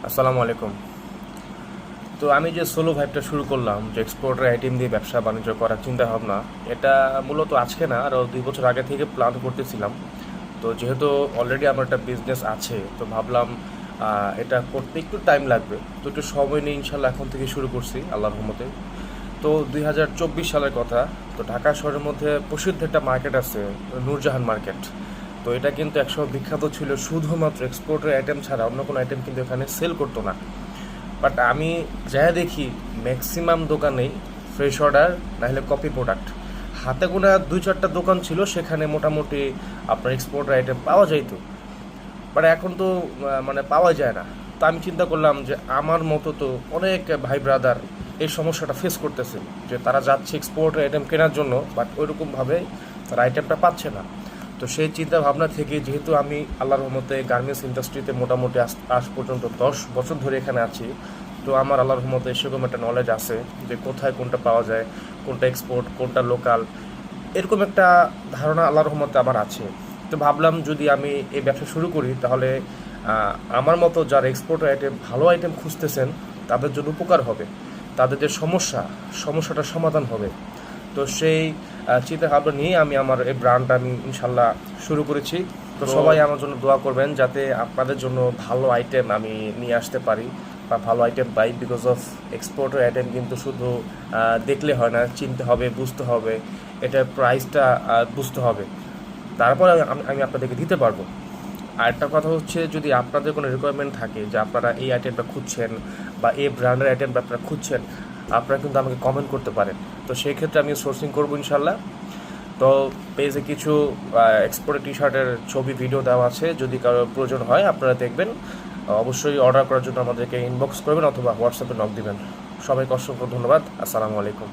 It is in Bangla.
আসসালামু আলাইকুম। তো আমি যে সোলো ভাইবটা শুরু করলাম, যে এক্সপোর্টের আইটেম দিয়ে ব্যবসা বাণিজ্য করার চিন্তা ভাবনা, এটা মূলত আজকে না, আরও 2 বছর আগে থেকে প্ল্যান করতেছিলাম। তো যেহেতু অলরেডি আমার একটা বিজনেস আছে, তো ভাবলাম এটা করতে একটু টাইম লাগবে, তো একটু সময় নিয়ে ইনশাল্লাহ এখন থেকে শুরু করছি আল্লাহর রহমতে। তো 2024 সালের কথা। তো ঢাকা শহরের মধ্যে প্রসিদ্ধ একটা মার্কেট আছে, নূরজাহান মার্কেট। তো এটা কিন্তু একসময় বিখ্যাত ছিল শুধুমাত্র এক্সপোর্টের আইটেম ছাড়া অন্য কোনো আইটেম কিন্তু এখানে সেল করতো না। বাট আমি যা দেখি ম্যাক্সিমাম দোকানেই ফ্রেশ অর্ডার না হলে কপি প্রোডাক্ট। হাতে গোনা 2-4টা দোকান ছিল, সেখানে মোটামুটি আপনার এক্সপোর্টের আইটেম পাওয়া যাইতো। বাট এখন তো মানে পাওয়া যায় না। তো আমি চিন্তা করলাম যে আমার মতো তো অনেক ভাই ব্রাদার এই সমস্যাটা ফেস করতেছে, যে তারা যাচ্ছে এক্সপোর্টের আইটেম কেনার জন্য, বাট ওইরকমভাবে তারা আইটেমটা পাচ্ছে না। তো সেই চিন্তা ভাবনা থেকে, যেহেতু আমি আল্লাহর রহমতে গার্মেন্টস ইন্ডাস্ট্রিতে মোটামুটি আজ পর্যন্ত 10 বছর ধরে এখানে আছি, তো আমার আল্লাহর রহমতে সেরকম একটা নলেজ আছে যে কোথায় কোনটা পাওয়া যায়, কোনটা এক্সপোর্ট কোনটা লোকাল, এরকম একটা ধারণা আল্লাহর রহমতে আমার আছে। তো ভাবলাম যদি আমি এই ব্যবসা শুরু করি, তাহলে আমার মতো যারা এক্সপোর্টের আইটেম ভালো আইটেম খুঁজতেছেন তাদের জন্য উপকার হবে, তাদের যে সমস্যাটার সমাধান হবে। তো সেই চিন্তা ভাবনা নিয়ে আমি আমার এই ব্র্যান্ডটা আমি ইনশাল্লাহ শুরু করেছি। তো সবাই আমার জন্য দোয়া করবেন, যাতে আপনাদের জন্য ভালো আইটেম আমি নিয়ে আসতে পারি বা ভালো আইটেম পাই। বিকজ অফ এক্সপোর্টের আইটেম কিন্তু শুধু দেখলে হয় না, চিনতে হবে, বুঝতে হবে, এটার প্রাইসটা বুঝতে হবে, তারপর আমি আপনাদেরকে দিতে পারবো। আর একটা কথা হচ্ছে, যদি আপনাদের কোনো রিকোয়ারমেন্ট থাকে যে আপনারা এই আইটেমটা খুঁজছেন বা এই ব্র্যান্ডের আইটেমটা আপনারা খুঁজছেন, আপনারা কিন্তু আমাকে কমেন্ট করতে পারেন। তো সেই ক্ষেত্রে আমি সোর্সিং করবো ইনশাল্লাহ। তো পেজে কিছু এক্সপোর্টের টি শার্টের ছবি ভিডিও দেওয়া আছে, যদি কারো প্রয়োজন হয় আপনারা দেখবেন। অবশ্যই অর্ডার করার জন্য আমাদেরকে ইনবক্স করবেন অথবা হোয়াটসঅ্যাপে নক দিবেন। সবাইকে অসংখ্য ধন্যবাদ। আসসালামু আলাইকুম।